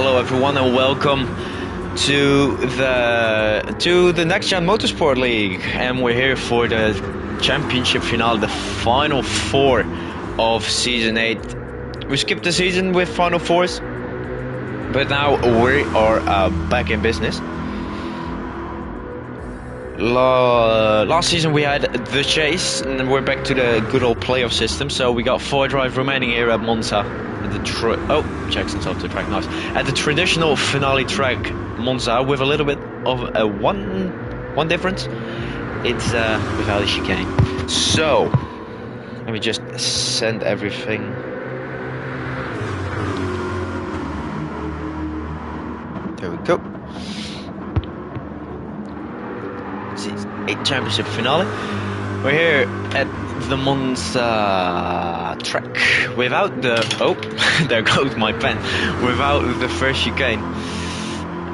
hello everyone, and welcome to the Next Gen Motorsport League, and we're here for the championship finale, the final four of season 8. We skipped the season with final fours, but now we are back in business. Last season we had the chase, and we're back to the good old playoff system. So we got 4 drive remaining here at Monza. Jackson's off the track, nice. At the traditional finale track, Monza, with a little bit of a one difference. It's without a chicane. So let me just send everything. There we go. Season 8 championship finale. We're here at the Monza track without the there goes my pen, without the first chicane.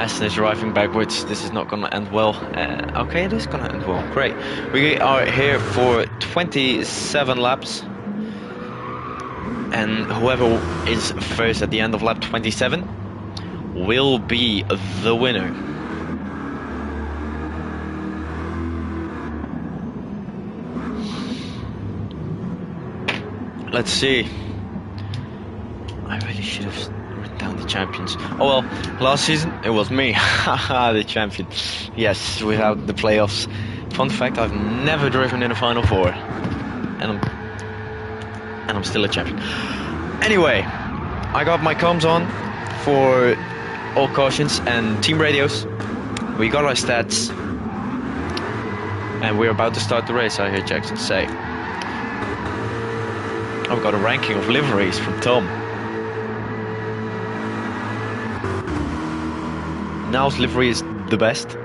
Aston is driving backwards. This is not gonna end well. Okay, it is gonna end well. Great. We are here for 27 laps, and whoever is first at the end of lap 27 will be the winner. Let's see. I really should have written down the champions. Oh well, last season it was me, haha, the champion. Yes, without the playoffs. Fun fact: I've never driven in a final four, and I'm still a champion. Anyway, I got my comms on for all cautions and team radios. We got our stats, and we're about to start the race. I hear Jackson say. I've got a ranking of liveries from Tom. Now's livery is the best.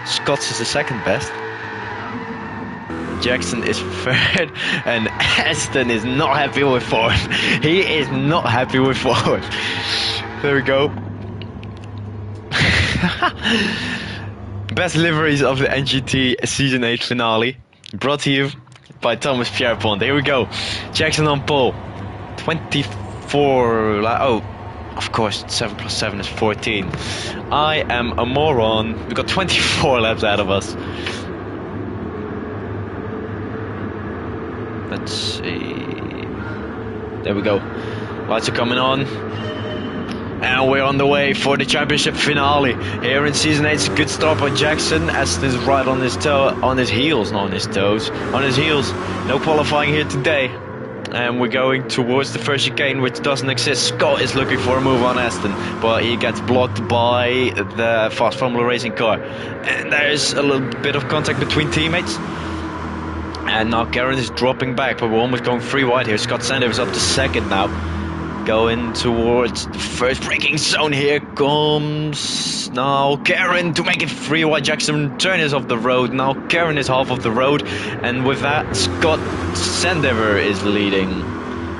Scott's is the second best. Jackson is third, and Aston is not happy with fourth. He is not happy with fourth. There we go. Best liveries of the NGT Season 8 finale, brought to you by Thomas Pierpont. Here we go. Jackson on pole. 24. Oh, of course, 7 plus 7 is 14. I am a moron. We got 24 laps out of us. Let's see. There we go. Lights are coming on. And we're on the way for the championship finale. Here in season 8, it's a good start by Jackson. Aston is right on his heels, not on his toes. On his heels. No qualifying here today. And we're going towards the first chicane, which doesn't exist. Scott is looking for a move on Aston, but he gets blocked by the Fast Formula Racing car. And there's a little bit of contact between teammates. And now Karen is dropping back, but we're almost going 3 wide here. Scott Sander is up to second now. Going towards the first braking zone. Here comes now Karen to make it 3 wide. Jackson turn is off the road. Now Karen is half of the road, and with that Scott Sandever is leading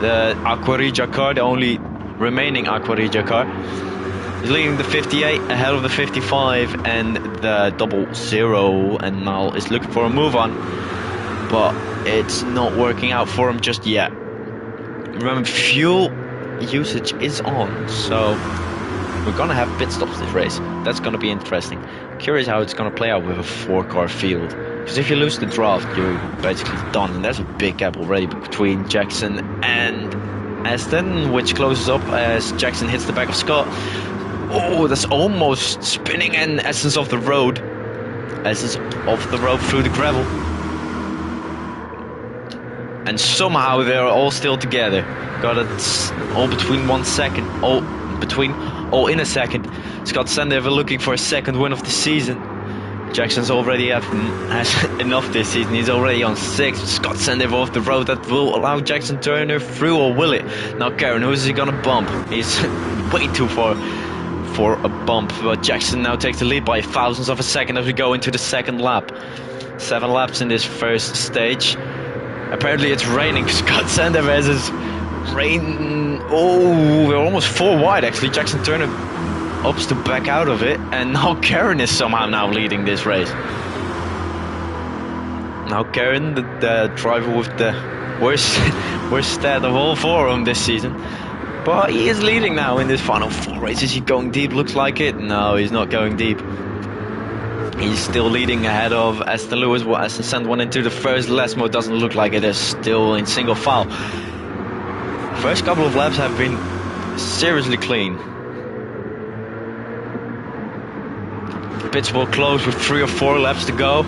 the Aquarija car, the only remaining Aquarija car. He's leading the 58 ahead of the 55 and the 00, and now is looking for a move on, but it's not working out for him just yet. Remember, fuel usage is on, so we're gonna have pit stops this race. That's gonna be interesting. Curious how it's gonna play out with a 4-car field, because if you lose the draft, you're basically done, and there's a big gap already between Jackson and Aston, which closes up as Jackson hits the back of Scott. Oh, that's almost spinning, and Aston's off the road. Aston's off the road through the gravel, and somehow they're all still together. Got it all between 1 second, all in a second. Scott Sandever looking for a second win of the season. Jackson's already has enough this season. He's already on 6. Scott Sandever off the road. That will allow Jackson Turner through, or will it? Now Karen, who is he gonna bump? He's way too far for a bump, but Jackson now takes the lead by thousandths of a second as we go into the second lap. 7 laps in this first stage. Apparently it's raining. Scott Sandever has his rain. Oh, we're almost 4 wide actually. Jackson Turner opts to back out of it, and now Karen is somehow now leading this race. Now Karen, the driver with the worst stat of all 4 of them this season. But he is leading now in this final 4 races. He's going deep, looks like it. No, he's not going deep. He's still leading ahead of Aston Lewis. Well, Aston sent one into the first. Lesmo doesn't look like it is still in single file. First couple of laps have been seriously clean. Pits will close with 3 or 4 laps to go.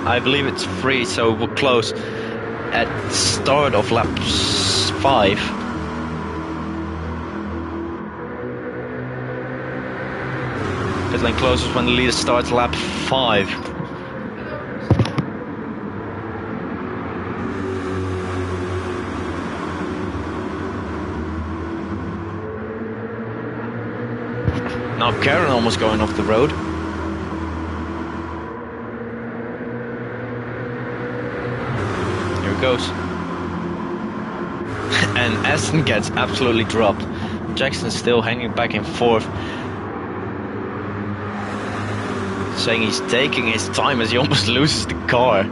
I believe it's 3, so we'll close at start of lap 5. Pit lane closes when the leader starts lap 5. Now Karen almost going off the road. Here it goes. And Aston gets absolutely dropped. Jackson's still hanging back and forth, saying he's taking his time as he almost loses the car.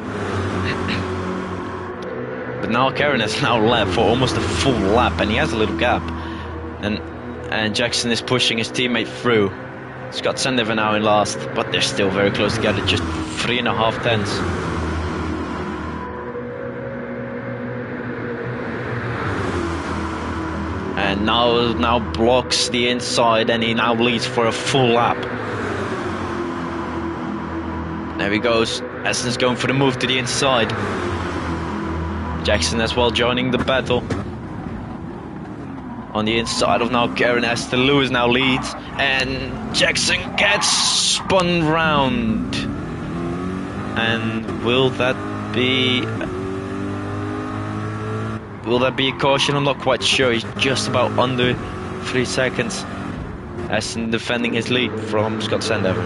But now Karen has now led for almost a full lap, and he has a little gap. And Jackson is pushing his teammate through. Scott Sandover now in last, but they're still very close together, just 3.5 tenths. And now blocks the inside, and he now leads for a full lap. There he goes. Aston's going for the move to the inside. Jackson as well joining the battle. On the inside of now Karen, Aston Lewis now leads, and Jackson gets spun round. And will that be a caution? I'm not quite sure. He's just about under 3 seconds. Aston defending his lead from Scott Sandover.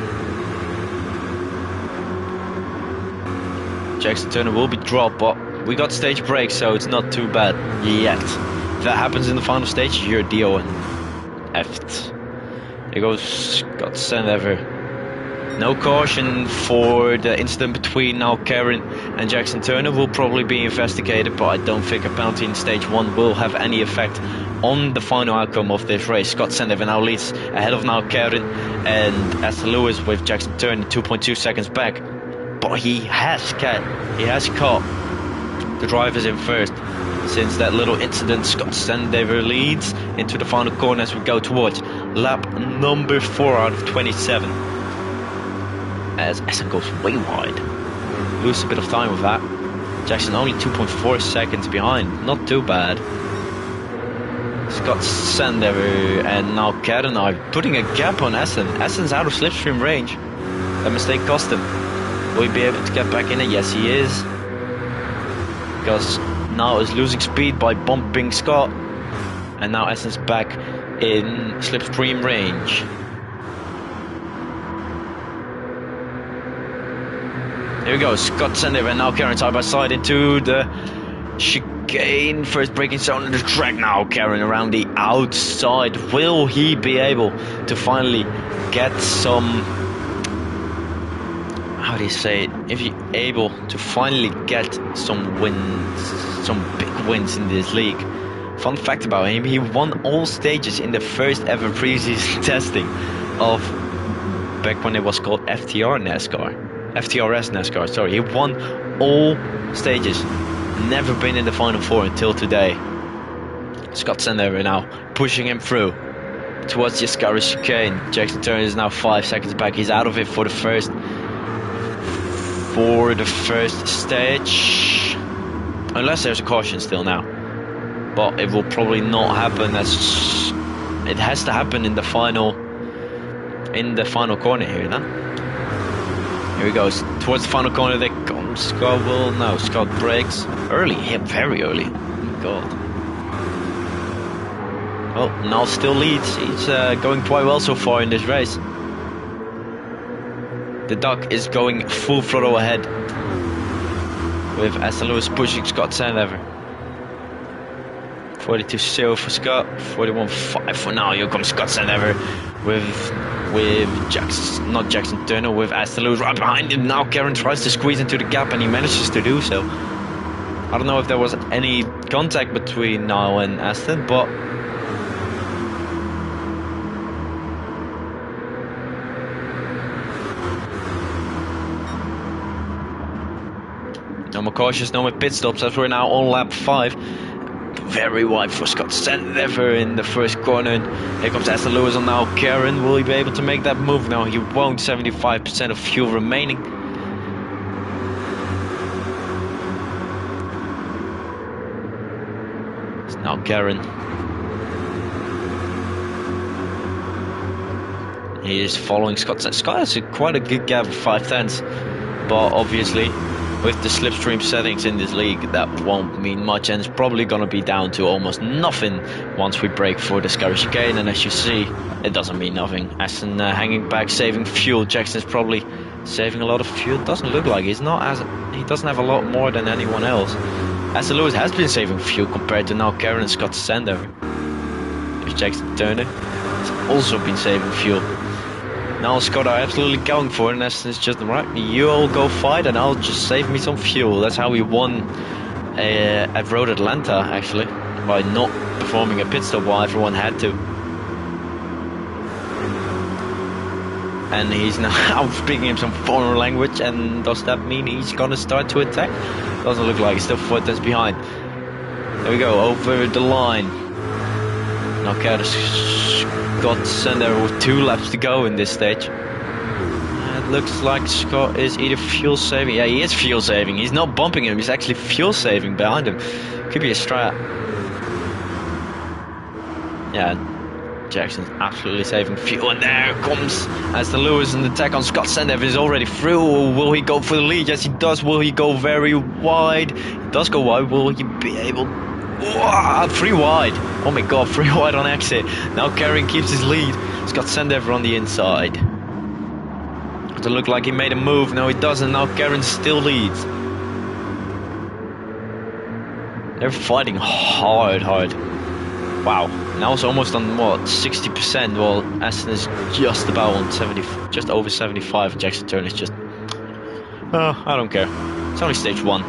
Jackson Turner will be dropped, but we got stage break, so it's not too bad yet. If that happens in the final stage, you're DO'd. Here goes Scott Sandover. No caution for the incident between now Karen and Jackson Turner. Will probably be investigated, but I don't think a penalty in stage 1 will have any effect on the final outcome of this race. Scott Sandover now leads ahead of now Karen and Aston Lewis, with Jackson Turner 2.2 seconds back. But he has caught the drivers in first. Since that little incident, Scott Sandover leads into the final corner as we go towards lap number 4 out of 27. As Aston goes way wide. Lose a bit of time with that. Jackson only 2.4 seconds behind. Not too bad. Scott Sandover and now Karen are putting a gap on Aston. Aston's out of slipstream range. That mistake cost him. Will he be able to get back in it? Yes, he is. Because now is losing speed by bumping Scott, and now Aston's back in slipstream range. Here we go, Scott Sandover and now Karen side by side into the chicane. First braking zone on the track now. Karen around the outside. Will he be able to finally get some, how do you say it? If you're able to finally get some wins, some big wins in this league. Fun fact about him, he won all stages in the first ever preseason testing of, back when it was called FTRS NASCAR, sorry. He won all stages. Never been in the final 4 until today. Scott Sandover now pushing him through towards the Ascari chicane. Jackson Turner is now 5 seconds back. He's out of it for the first stage, unless there's a caution still now, but it will probably not happen, as it has to happen in the final corner here. Then here he goes towards the final corner. There comes Scott. Will no, Scott brakes early, very early. Oh my God. Well, now still leads. He's going quite well so far in this race. The Duck is going full throttle ahead, with Aston Lewis pushing Scott Sandover. 42.0 for Scott, 41.5 for now. Here comes Scott Sandover with not Jackson Turner, with Aston Lewis right behind him. Now Karen tries to squeeze into the gap, and he manages to do so. I don't know if there was any contact between now and Aston, but cautious now with pit stops as we're now on lap 5. Very wide for Scott Sandever in the first corner. Here comes Aston Lewis on now Karen. Will he be able to make that move? No, he won't. 75% of fuel remaining. It's now Karen. He is following Scott. Scott has quite a good gap of 5/10, but obviously with the slipstream settings in this league, that won't mean much, and it's probably going to be down to almost nothing once we break for the Scary Chicane. And as you see, it doesn't mean nothing. Aston hanging back, saving fuel. Jackson's probably saving a lot of fuel. Doesn't look like he doesn't have a lot more than anyone else. Aston Lewis has been saving fuel compared to now Karen and Scott Sandever. There's Jackson Turner. He's also been saving fuel. Now Scott are absolutely going for it, and Aston's just right. You all go fight, and I'll just save me some fuel. That's how we won at Road Atlanta, actually, by not performing a pit stop while everyone had to. And he's now speaking him some foreign language, and does that mean he's gonna start to attack? Doesn't look like he's still 4 tenths behind. There we go, over the line. Now Scott Sandever with 2 laps to go in this stage. It looks like Scott is either fuel saving. Yeah, he is fuel saving. He's not bumping him, he's actually fuel saving behind him. Could be a strat. Yeah, Jackson's absolutely saving fuel, and there comes Aston Lewis, and the attack on Scott Sandever is already through. Will he go for the lead? Yes, he does. Will he go very wide? He does go wide. Will he be able... 3 wide. Oh my god, 3 wide on exit. Now Karen keeps his lead. Scott Sandever on the inside. Doesn't look like he made a move. No, he doesn't. Now Karen still leads. They're fighting hard. Wow. Now it's almost on what, 60%. Well, Aston is just about on 70, just over 75. And Jackson Turner is just... Oh, I don't care. It's only stage 1.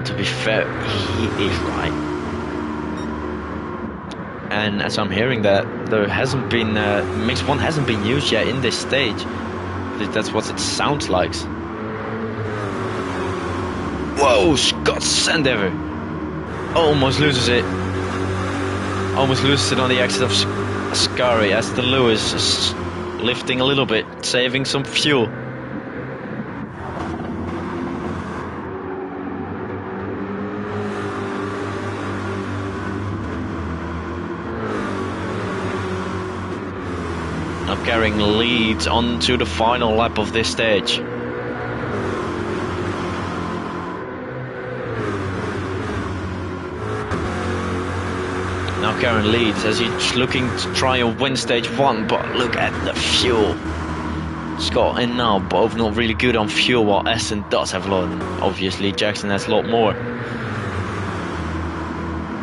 To be fair, he is right. And as I'm hearing that there hasn't been mix 1 hasn't been used yet in this stage. That's what it sounds like. Whoa, Scott Sandever almost loses it. Almost loses it on the exit of Scary. Aston Lewis is lifting a little bit, saving some fuel. Now carrying leads onto the final lap of this stage. Now Karen leads as he's looking to try and win stage 1, but look at the fuel. Scott and now both not really good on fuel, while Aston does have a lot. Obviously Jackson has a lot more.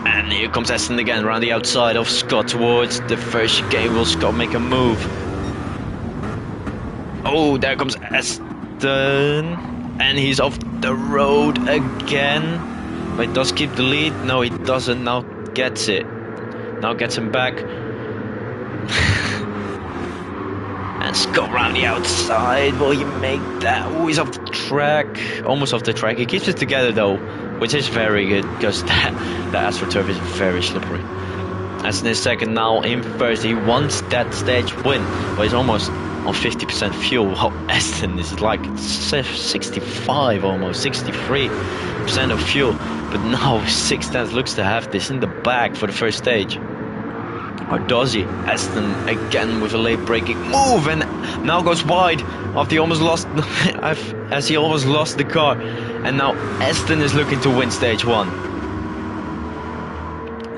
And here comes Aston again around the outside of Scott towards the first chicane. Will Scott make a move? Oh, there comes Aston. And he's off the road again. But he does keep the lead. No, he doesn't. Now gets it. Now gets him back. And Scott around the outside. Will he make that? Oh, he's off the track. Almost off the track. He keeps it together though, which is very good because that AstroTurf is very slippery. Aston is second, now in first. He wants that stage win, but he's almost on 50% fuel. While Aston is like 65, almost 63% of fuel. But now 6 tenths looks to have this in the bag for the first stage. Or does he? Aston again with a late braking move, and now goes wide after he almost lost as he almost lost the car. And now Aston is looking to win stage 1.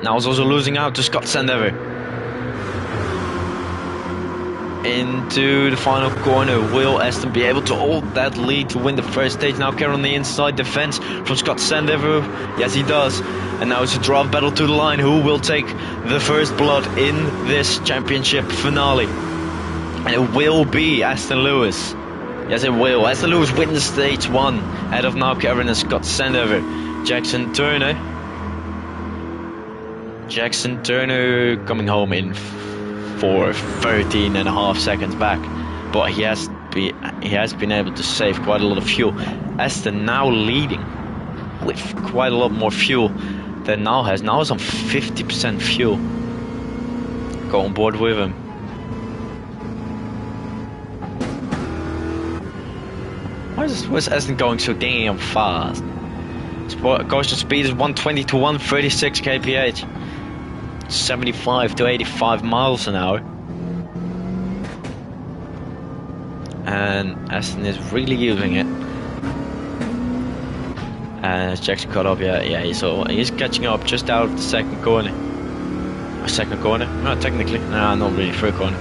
Now he's also losing out to Scott Sandever. Into the final corner. Will Aston be able to hold that lead to win the first stage? Now Karen on the inside defense from Scott Sandever. Yes, he does. And now it's a draft battle to the line. Who will take the first blood in this championship finale? And it will be Aston Lewis. Yes, it will. Aston Lewis wins stage 1 ahead of now Karen and Scott Sandever. Jackson Turner coming home in for 13.5 seconds back, but he has he has been able to save quite a lot of fuel. Aston now leading with quite a lot more fuel than now has. Now is on 50% fuel. Go on board with him. Why is Aston going so damn fast? Caution speed is 120 to 136 kph. 75 to 85 miles an hour. And Aston is really using it. And Jackson caught up, yeah, he's catching up just out of the second corner. Second corner? No, technically. No, not really, third corner.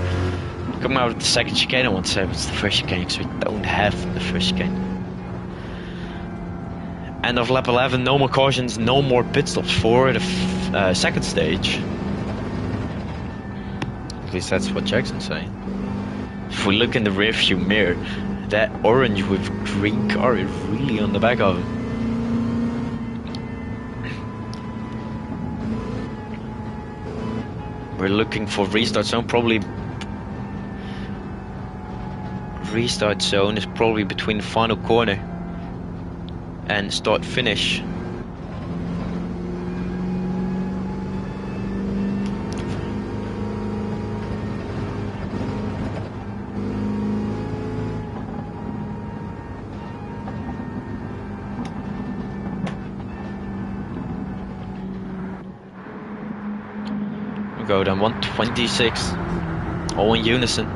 Coming out of the second chicane, I want to say, but it's the first chicane, because we don't have the first chicane. End of lap 11, no more cautions, no more pit stops for the second stage. At least that's what Jackson's saying. If we look in the rear view mirror, that orange with green car is really on the back of him. We're looking for restart zone, probably. Restart zone is probably between the final corner and start finish. We go down 126, all in unison.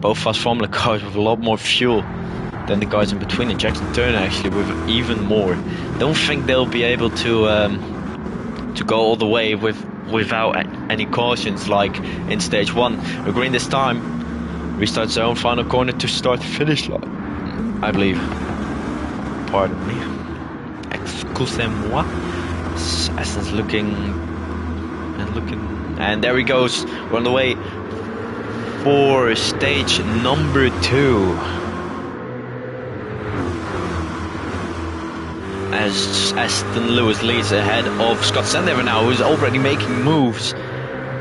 Both fast Formula cars with a lot more fuel than the guys in between, and Jackson Turner actually with even more. Don't think they'll be able to go all the way without any cautions like in stage 1. We're green this time. Restart zone, final corner to start the finish line, I believe. Pardon me. Excusez-moi. Aston's looking, and there he goes. We're on the way for stage number 2. As Aston Lewis leads ahead of Scott Sandover now, who's already making moves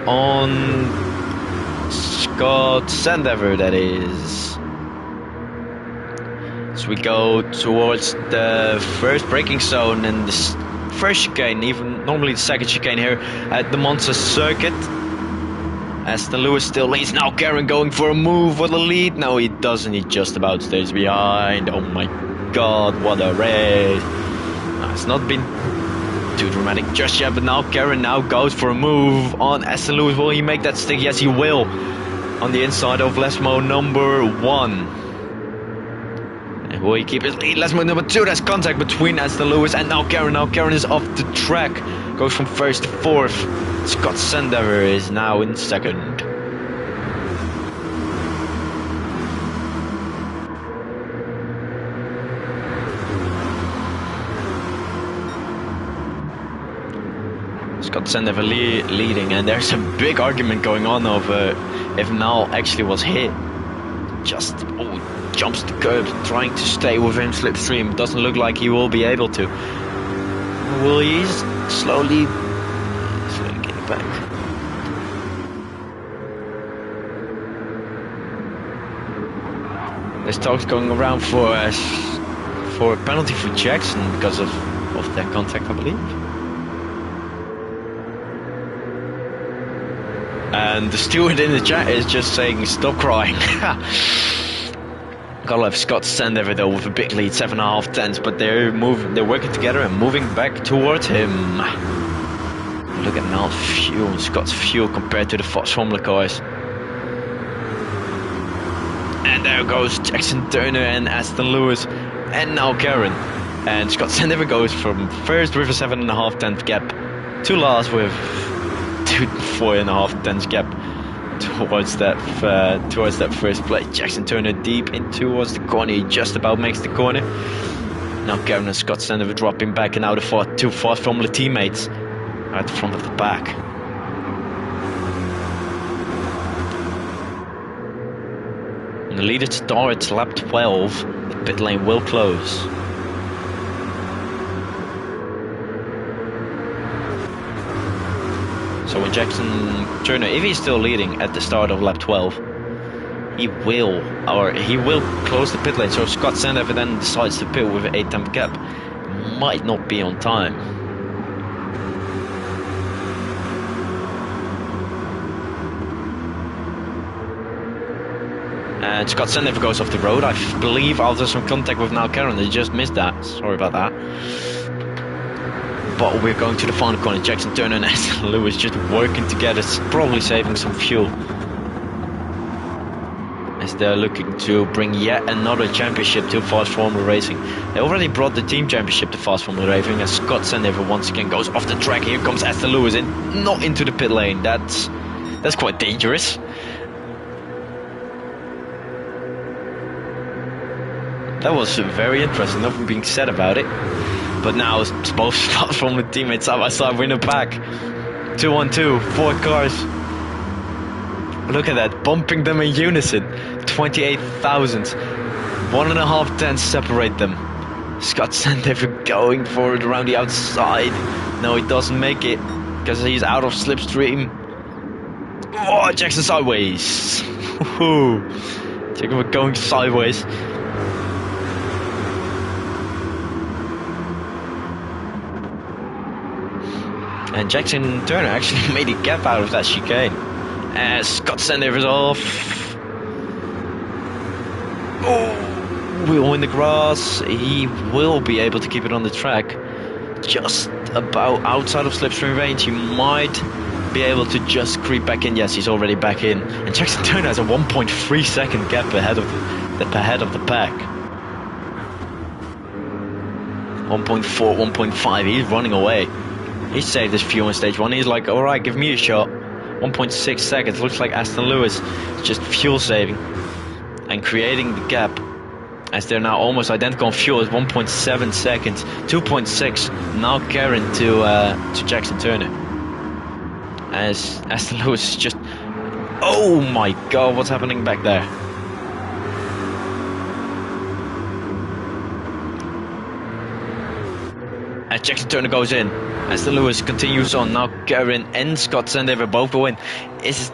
on Scott Sandover, that is. So we go towards the first braking zone and the first chicane, even normally the second chicane here at the Monza circuit. Aston Lewis still leads. Now Karen going for a move for the lead. No, he doesn't. He just about stays behind. Oh my god, what a race. No, it's not been too dramatic just yet, but now Karen now goes for a move on Aston Lewis. Will he make that stick? Yes, he will. On the inside of Lesmo number 1. And will he keep his lead? Lesmo number 2. There's contact between Aston Lewis and now Karen. Now Karen is off the track. Goes from first to fourth. Scott Sandover is now in second. Scott Sandover leading, and there's a big argument going on over if Nal actually was hit. Just jumps the curb, trying to stay within slipstream. Doesn't look like he will be able to. Will he slowly get back? There's talks going around for a penalty for Jackson because of that contact, I believe. And the steward in the chat is just saying, "Stop crying." Gotta love Scott Sandover though with a big lead, 7.5 tenths, but they're working together and moving back towards him. Look at Nal's fuel, Scott's fuel compared to the Fox Formula cars. And there goes Jackson Turner and Aston Lewis, and now Karen. And Scott Sandover goes from first with a 7.5 tenth gap to last with 4.5 tenths gap towards that first place. Jackson Turner deep in towards the corner. He just about makes the corner. Now Karen and Scott Sandover dropping back, and now the two Fast Formula teammates are at the front of the pack. And the leader starts lap 12. The pit lane will close. So when Jackson Turner, if he's still leading at the start of lap 12, he will close the pit lane. So Scott Sandover then decides to pit with an 8-10 gap. Might not be on time. And Scott Sandover goes off the road. I believe after some contact with Now Karen, they just missed that. Sorry about that. But we're going to the final corner. Jackson Turner and Aston Lewis just working together, probably saving some fuel, as they're looking to bring yet another championship to Fast Formula Racing. They already brought the team championship to Fast Formula Racing, as Scott Sandover once again goes off the track. Here comes Aston Lewis in, not into the pit lane. That's quite dangerous. That was very interesting, nothing being said about it. But now it's both Fast Formula teammates side by side win it back. 2-on-2, 4 cars. Look at that, bumping them in unison. 28,000. 1.5 tenths separate them. Scott Sandover going for it around the outside. No, he doesn't make it because he's out of slipstream. Oh, Jackson sideways. Jackson going sideways. And Jackson Turner actually made a gap out of that chicane. As Scott Sandover's off. Oh, wheel in the grass. He will be able to keep it on the track. Just about outside of slipstream range. He might be able to just creep back in. Yes, he's already back in. And Jackson Turner has a 1.3 second gap ahead of the pack. 1.4, 1.5. He's running away. He saved his fuel in stage 1. He's like, alright, give me a shot. 1.6 seconds. Looks like Aston Lewis just fuel saving and creating the gap, as they're now almost identical on fuel. It's 1.7 seconds. 2.6 now Karen to Jackson Turner. As Aston Lewis just... Oh my god, what's happening back there? As Jackson Turner goes in, Aston Lewis continues on. Now Karen and Scott Sandover both go in. Is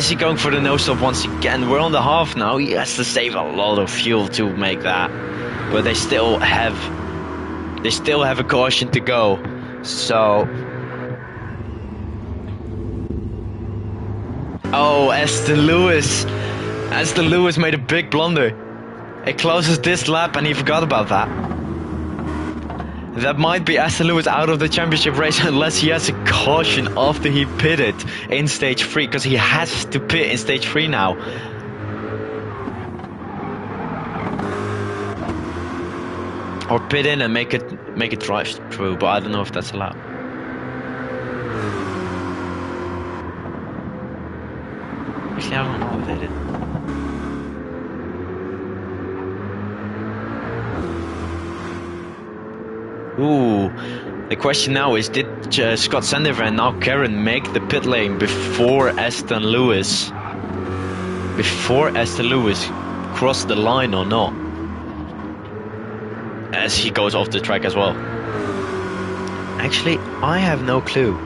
he going for the no-stop once again? We're on the half now. He has to save a lot of fuel to make that. But they still have a caution to go. So... Oh, Aston Lewis made a big blunder. It closes this lap and he forgot about that. That might be Aston Lewis out of the championship race unless he has a caution after he pitted in stage 3, because he has to pit in stage 3 now. Or pit in and make it drive through, but I don't know if that's allowed. Actually, I don't know if they did. Ooh, the question now is, did Scott Sandover and now Karen make the pit lane before Aston Lewis crossed the line or not? As he goes off the track as well. Actually, I have no clue.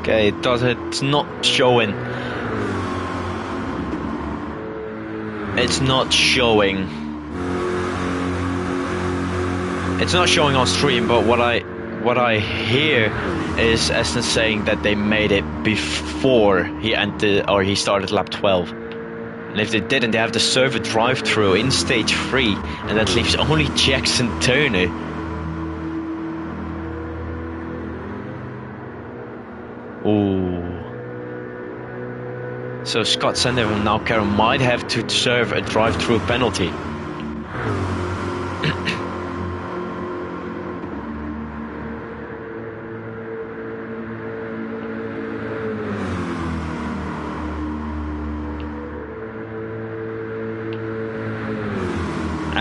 Okay, it's not showing. It's not showing. It's not showing on stream, but what I hear is Aston saying that they made it before he entered, or he started lap 12. And if they didn't, they have to serve a drive-through in stage 3, and that leaves only Jackson Turner. Ooh. So Scott Sandover and now Karen might have to serve a drive-through penalty.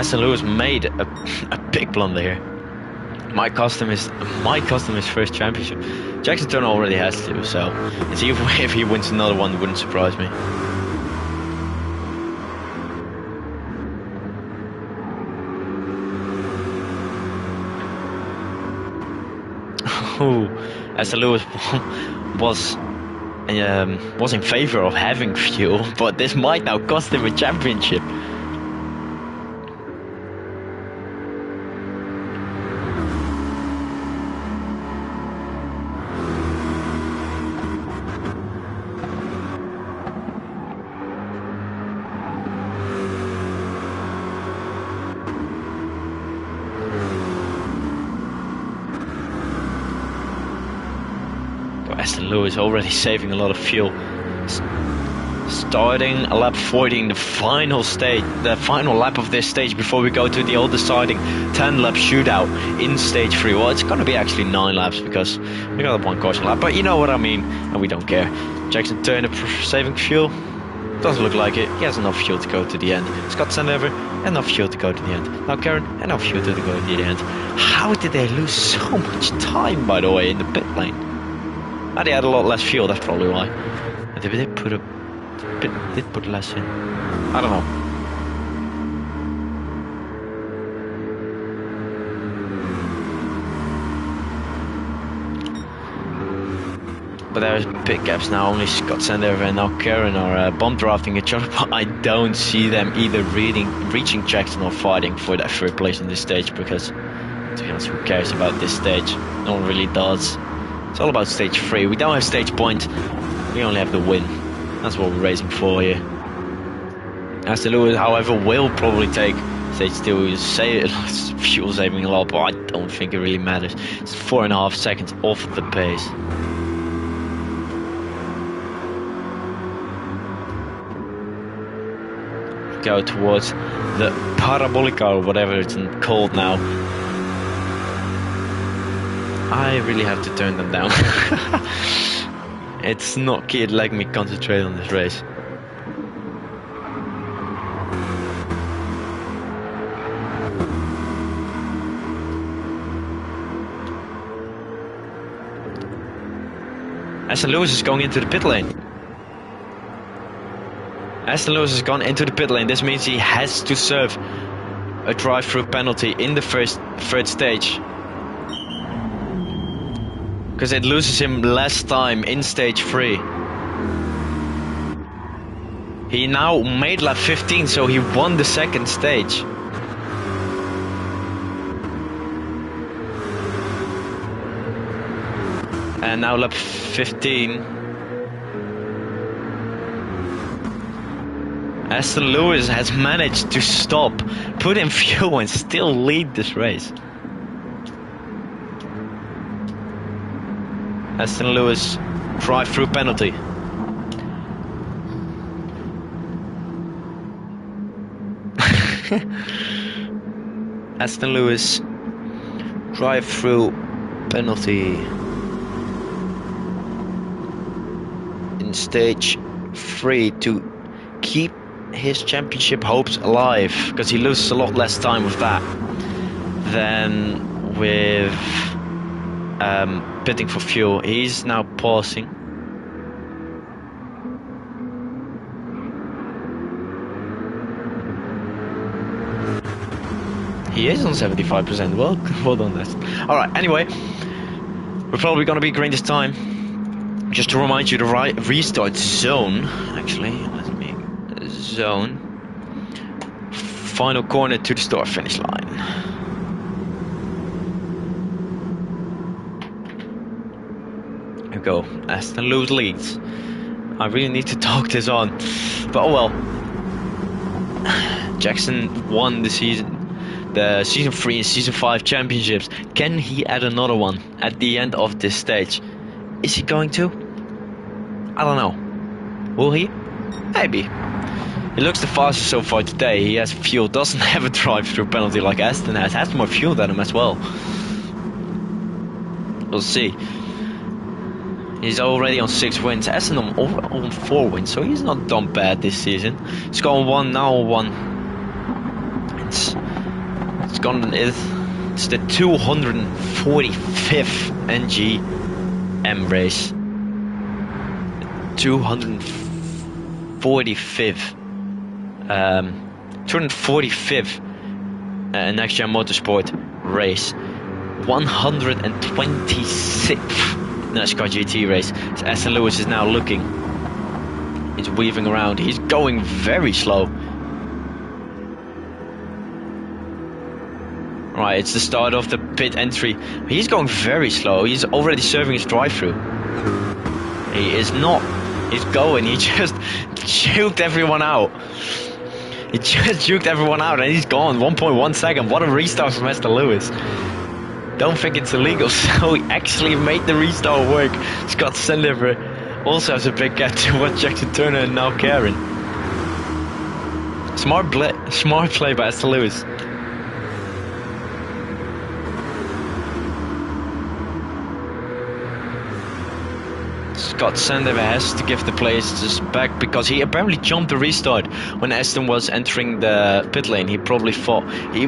Aston Lewis made a big blunder here. Might cost him his first championship. Jackson Turner already has two, so it's even if he wins another one, it wouldn't surprise me. Aston Lewis was in favor of having fuel, but this might now cost him a championship. Aston Lewis already saving a lot of fuel. Starting a lap 40 in the final stage, the final lap of this stage before we go to the all-deciding 10-lap shootout in stage 3. Well, it's gonna be actually 9 laps because we got one caution lap, but you know what I mean, and we don't care. Jackson Turner saving fuel. Doesn't look like it. He has enough fuel to go to the end. Scott Sandover, enough fuel to go to the end. Now Karen, enough fuel to go to the end. How did they lose so much time, by the way, in the pit lane? And they had a lot less fuel, that's probably why. They did put less in. I don't know. But there's big gaps now. Only Scott Sandover and now Karen are bomb drafting each other. But I don't see them either reaching Jackson or fighting for that third place in this stage. Because, to be honest, who cares about this stage? No one really does. It's all about stage 3. We don't have stage point. We only have the win. That's what we're racing for here. Aston Lewis, however, will probably take stage 2. Fuel saving a lot, but I don't think it really matters. It's 4.5 seconds off the pace. Go towards the Parabolica or whatever it's called now. I really have to turn them down. It's not letting me concentrate on this race. Aston Lewis is going into the pit lane. Aston Lewis has gone into the pit lane. This means he has to serve a drive-through penalty in the third stage. Because it loses him less time in stage 3. He now made lap 15, so he won the second stage. And now lap 15. Aston Lewis has managed to stop, put in fuel and still lead this race. Aston Lewis drive-through penalty. Aston Lewis drive-through penalty in stage 3 to keep his championship hopes alive, because he loses a lot less time with that than with pitting for fuel. He's now pausing. He is on 75%. Well done, this. Alright, anyway, we're probably going to be green this time. Just to remind you, the restart zone, actually, let me, zone, final corner to the start finish line. Go. Aston Lewis leads. I really need to talk this on, but oh well. Jackson won the season 3 and season 5 championships. Can he add another one at the end of this stage? Is he going to? I don't know. Will he? Maybe. He looks the fastest so far today. He has fuel, doesn't have a drive-through penalty like Aston has more fuel than him as well. We'll see. He's already on 6 wins. Aston on 4 wins, so he's not done bad this season. He's got 1 now, 1. It's the 245th NGM race. 245th. 245th Next Gen Motorsport race. 126th NASCAR GT race. So Aston Lewis is now looking. He's weaving around. He's going very slow. Right, it's the start of the pit entry. He's going very slow. He's already serving his drive-through. He is not. He's going. He just juked everyone out. He just juked everyone out and he's gone. 1.1 second. What a restart from Aston Lewis. Don't think it's illegal. So he actually made the restart work. Scott Sendever also has a big gap towards Jackson Turner and now Karen. Smart play by Aston Lewis. Scott Sendever has to give the places back because he apparently jumped the restart when Aston was entering the pit lane. He probably thought he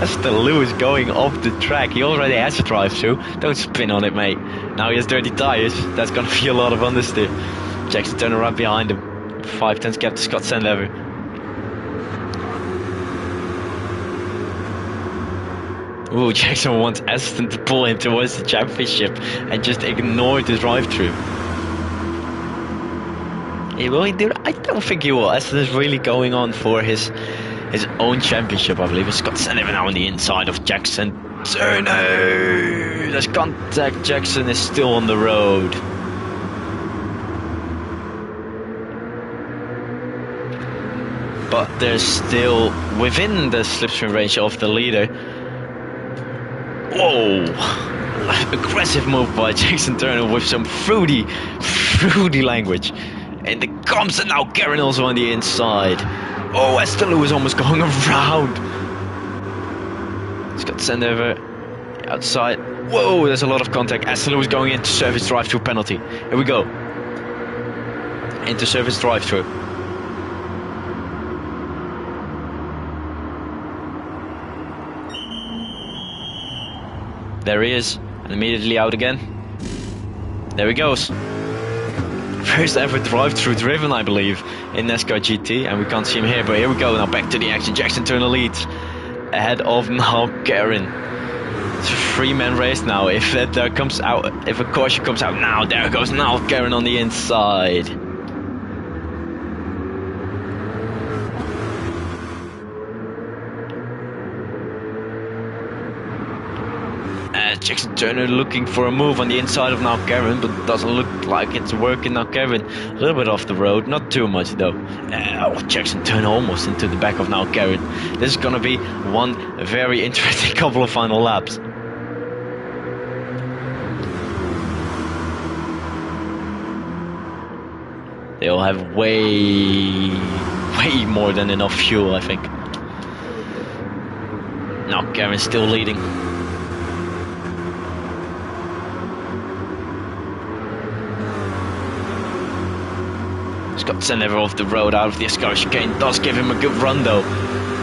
Aston Lewis going off the track. He already has a drive-through. Don't spin on it, mate. Now he has dirty tyres. That's gonna be a lot of understeer. Jackson Turner right behind him. 5/10 gap to Scott Sendever. Ooh, Jackson wants Aston to pull him towards the championship and just ignore the drive-through. Will he do that? I don't think he will. Aston is really going on for his own championship, I believe. Scott Sendever now on the inside of Jackson Turner. There's contact. Jackson is still on the road. But they're still within the slipstream range of the leader. Whoa! Aggressive move by Jackson Turner with some fruity language. And the comes and now Karen also on the inside. Oh, Aston Lewis almost going around. Scott Sendever outside. Whoa, there's a lot of contact. Aston Lewis going into service drive-through penalty. Here we go. Into service drive-through. There he is, and immediately out again. There he goes. First ever drive-through driven, I believe, in NASCAR GT, and we can't see him here, but here we go. Now back to the action. Jackson Turner leads ahead of now Karen. It's a three-man race now. If a caution comes out now, there goes now Karen on the inside. Jackson Turner looking for a move on the inside of now Karen, but it doesn't look like it's working now Karen. A little bit off the road, not too much though. Jackson Turner almost into the back of now Karen. This is gonna be one very interesting couple of final laps. They'll have way more than enough fuel, I think. Now Karen's still leading. Scott Sendever off the road out of the Escar chicane. Does give him a good run though.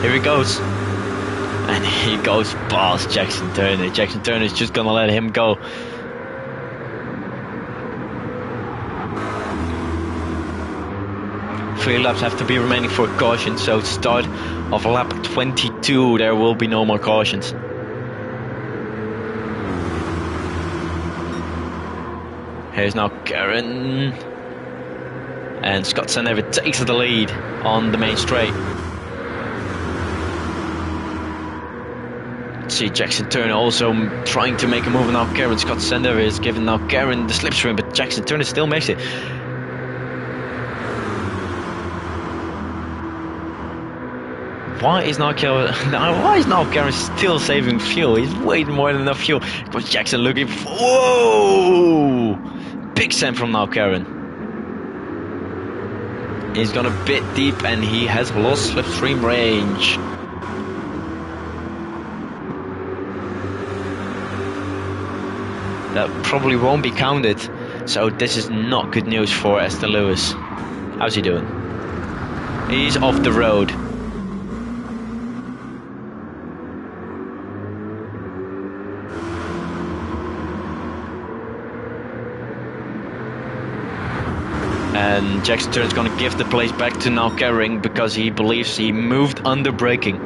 Here he goes. And he goes past Jackson Turner. Jackson Turner is just gonna let him go. Three laps have to be remaining for a caution, so start of lap 22 there will be no more cautions. Here's now Karen. And Scott Sendever takes the lead on the main straight. See Jackson Turner also trying to make a move on now Karen. Scott Sendever is giving now Karen the slipstream, but Jackson Turner still makes it. Why is now Karen still saving fuel? He's way more than enough fuel. Because Jackson looking for... Whoa! Big send from now Karen. He's gone a bit deep and he has lost slipstream range. That probably won't be counted. So this is not good news for Aston Lewis. How's he doing? He's off the road. And Jackson Turner's gonna give the place back to now Kering because he believes he moved under braking.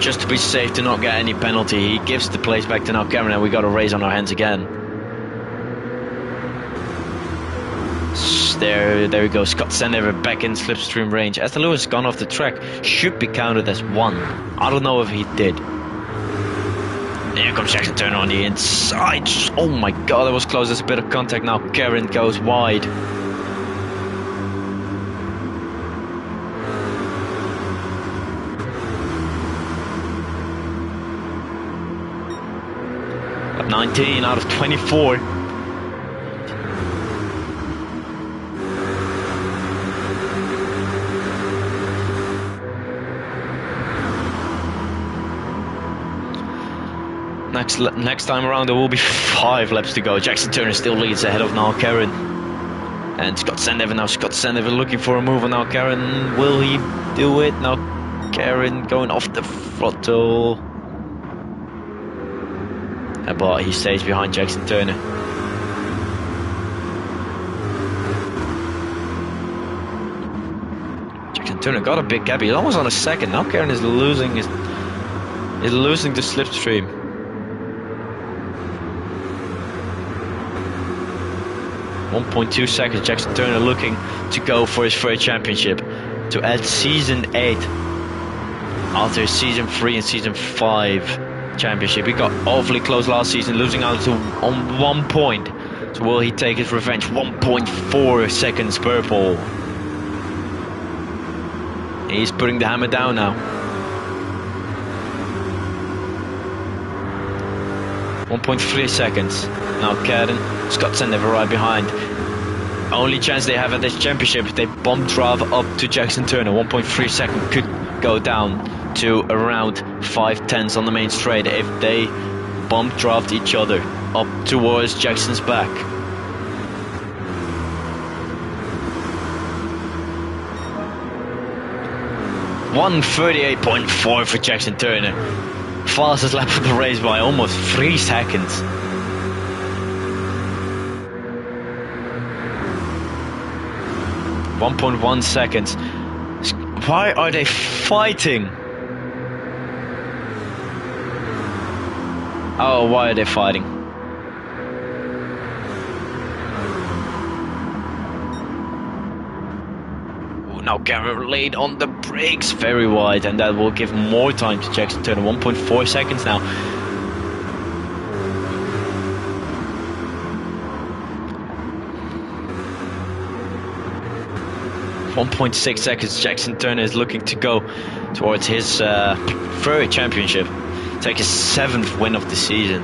Just to be safe to not get any penalty, he gives the place back to now Kering, and we got a race on our hands again. There we go. Scott Sandover back in slipstream range. Aston Lewis gone off the track. Should be counted as 1. I don't know if he did. Here comes Jackson Turner on the inside. Oh my god, that was close. There's a bit of contact now. Karen goes wide. Lap 19 out of 24. Next time around there will be 5 laps to go. Jackson Turner still leads ahead of Niall Karen. And Scott Sandover now. Scott Sandover looking for a move on Niall Karen. Will he do it? Now Karen going off the throttle. But he stays behind Jackson Turner. Jackson Turner got a big gap. He's almost on a second. Now Karen is losing the slipstream. 1.2 seconds. Jackson Turner looking to go for his first championship, to add season 8 after season 3 and season 5 championship. He got awfully close last season, losing out on 1 point. So will he take his revenge? 1.4 seconds purple. He's putting the hammer down now. 1.3 seconds. Now Karen, Scott Sandover right behind. Only chance they have at this championship if they bomb drive up to Jackson Turner. 1.3 seconds could go down to around 5/10 on the main straight if they bomb draft each other up towards Jackson's back. .138.4 for Jackson Turner. Fastest lap of the race by almost 3 seconds. .1 seconds. Why are they fighting? Oh, why are they fighting? Now Cameron laid on the brakes very wide, and that will give more time to Jackson Turner. 1.4 seconds now. .6 seconds. Jackson Turner is looking to go towards his third championship, take his 7th win of the season.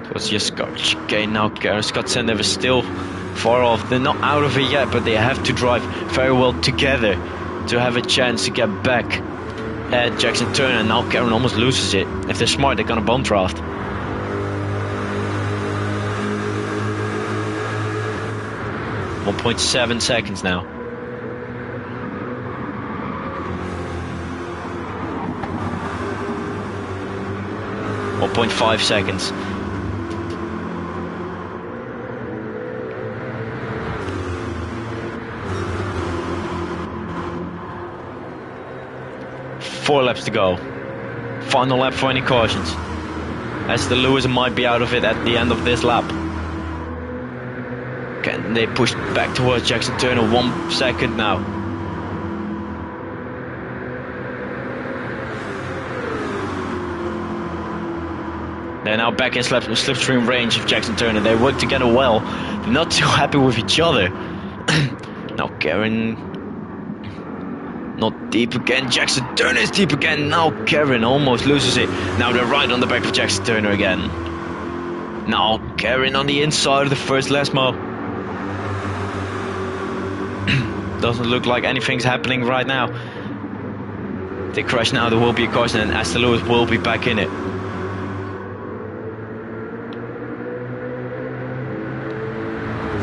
Towards just chicane now. Scott Sandover still far off. They're not out of it yet, but they have to drive very well together to have a chance to get back at Jackson Turner. Now Karen almost loses it. If they're smart, they're gonna bomb draft. .7 seconds now. .5 seconds. Four laps to go. Final lap for any cautions, as the Lewis might be out of it at the end of this lap. Can they push back towards Jackson Turner? 1 second now. They're now back in slipstream range of Jackson Turner. They work together well. They're not too happy with each other. Now Karen, not deep again. Jackson Turner is deep again. Now Karen almost loses it. Now they're right on the back of Jackson Turner again. Now Karen on the inside of the first Lesmo. Doesn't look like anything's happening right now. If they crash now, there will be a caution, and Aston Lewis will be back in it.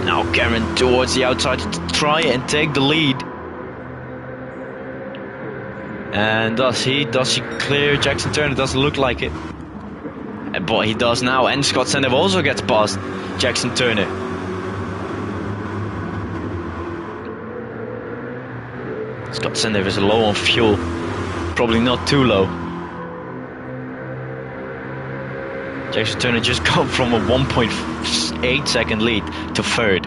Now Karen towards the outside to try and take the lead. And does he clear Jackson Turner? Doesn't look like it. But he does now, and Scott Sendev also gets past Jackson Turner. Scott Sendev is low on fuel, probably not too low. Jackson Turner just got from a 1.8 second lead to third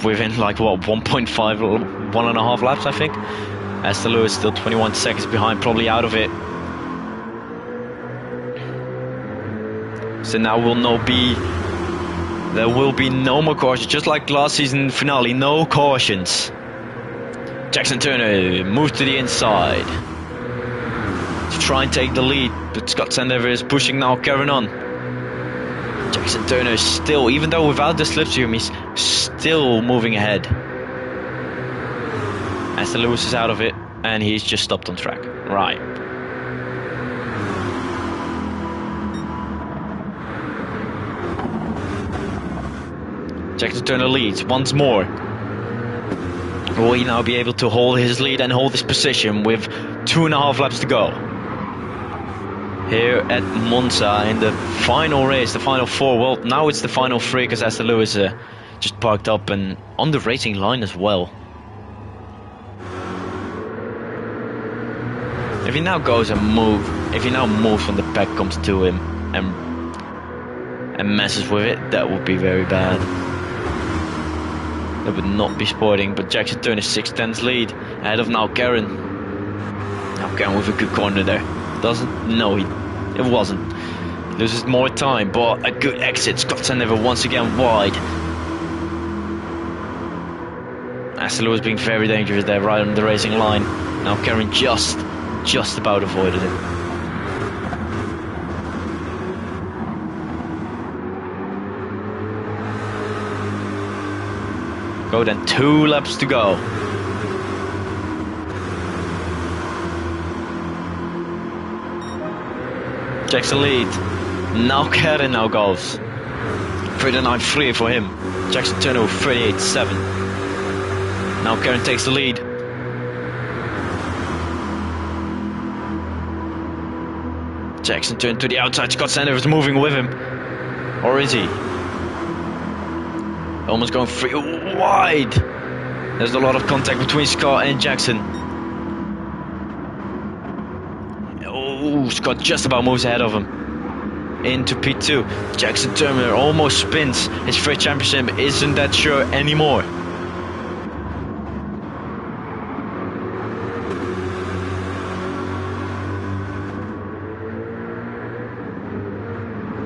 within like what, 1.5 laps, I think. Aston Lewis still 21 seconds behind, probably out of it. So now there will be no more cautions, just like last season finale, no cautions. Jackson Turner moves to the inside to try and take the lead, but Scott Sendever is pushing now Karen on. Jackson Turner is still, even though without the slipstream, he's still moving ahead. Aston Lewis is out of it, and he's just stopped on track. Right. Jackson Turner leads once more. Will he now be able to hold his lead and hold his position with 2.5 laps to go? Here at Monza in the final race, the final 4. Well, now it's the final 3 because Aston Lewis just parked up and on the racing line as well. If he now goes and if he now moves when the pack comes to him and messes with it, that would be very bad. That would not be sporting, but Jackson Turner 6/10 lead ahead of now Karen. Now Karen with a good corner there. It wasn't. Loses more time, but a good exit. Scott Sendever once again wide. Aston Lewis being very dangerous there, right on the racing line. Now Karen just about avoided it. Go then, 2 laps to go. Jackson lead. Now Karen now goes. 39.3 for him. Jackson Turner with 38.7. Now Karen takes the lead. Jackson Turner to the outside. Scott Sendever is moving with him. Or is he? Almost going free wide. There's a lot of contact between Scott and Jackson. Oh, Scott just about moves ahead of him. Into P2. Jackson Turner almost spins. His first championship isn't that sure anymore.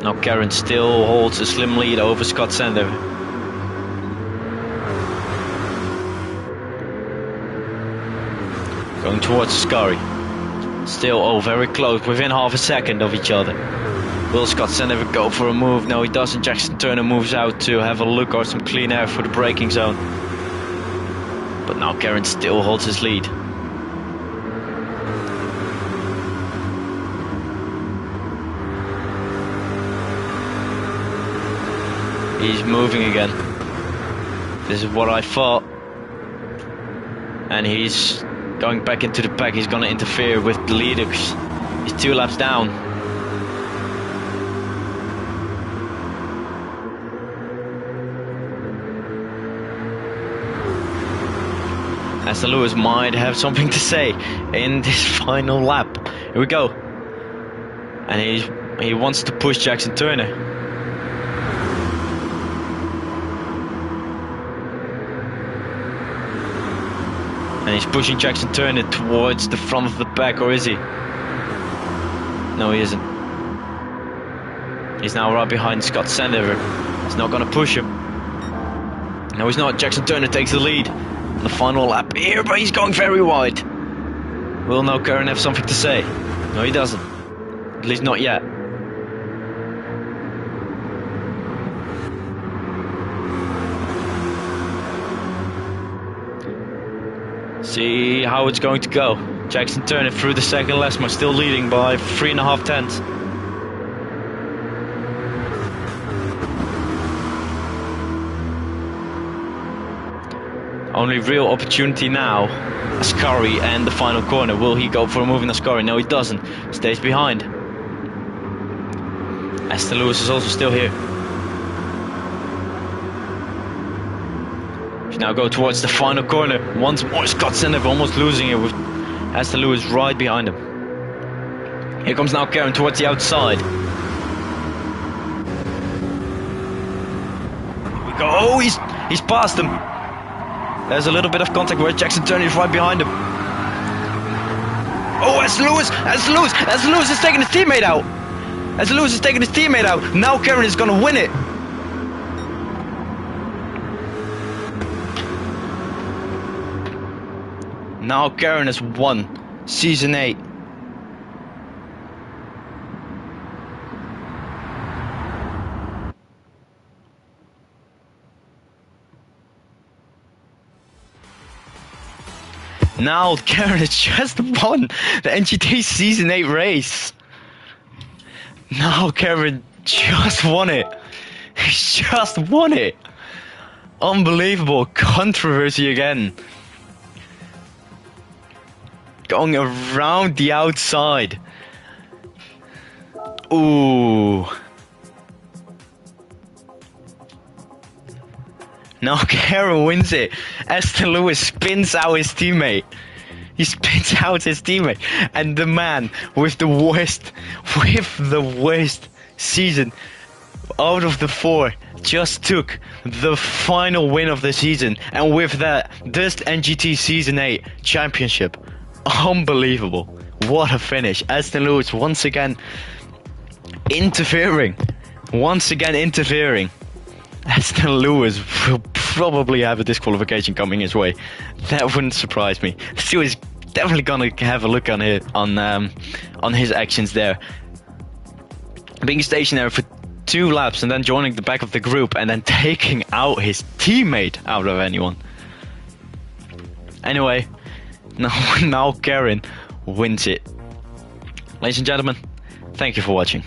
Now Karen still holds a slim lead over Scott Sendever. Going towards Scurry. Still, very close, within half a second of each other. Will Scott Sendever go for a move? No, he doesn't. Jackson Turner moves out to have a look or some clean air for the braking zone. But now Karen still holds his lead. He's moving again. This is what I thought. And he's going back into the pack. He's going to interfere with the leaders. He's 2 laps down. Aston Lewis might have something to say in this final lap. Here we go. And he wants to push Jackson Turner. And he's pushing Jackson Turner towards the front of the pack, or is he? No, he isn't. He's now right behind Scott Sendever. He's not going to push him. No, he's not. Jackson Turner takes the lead on the final lap here, but he's going very wide. Will now Karen have something to say? No, he doesn't. At least not yet. See how it's going to go. Jackson turning through the second last mark, still leading by 3.5 tenths. Only real opportunity now, Ascari and the final corner. Will he go for a move in Ascari? No, he doesn't. Stays behind. Aston Lewis is also still here. We now go towards the final corner. Once more, Scott Senef almost losing it with Aston Lewis right behind him. Here comes now Karen towards the outside. Here we go. Oh, he's past him. There's a little bit of contact where Jackson Turney is right behind him. Oh, Aston Lewis is taking his teammate out. Aston Lewis is taking his teammate out. Now Karen is going to win it. Now Karen has won Season 8. Now Karen has just won the NGT Season 8 race. Now Karen just won it. He's just won it. Unbelievable. Controversy again. Going around the outside. Ooh. Now Karen wins it. Aston Lewis spins out his teammate. He spins out his teammate. And the man with the worst season out of the 4 just took the final win of the season. And with that, this NGT Season 8 championship. Unbelievable. What a finish. Aston Lewis once again interfering. Aston Lewis will probably have a disqualification coming his way. That wouldn't surprise me. Still, he's definitely gonna have a look on his actions there. Being stationary for 2 laps and then joining the back of the group and then taking out his teammate out of anyone. Anyway, now Karen wins it. Ladies and gentlemen, thank you for watching.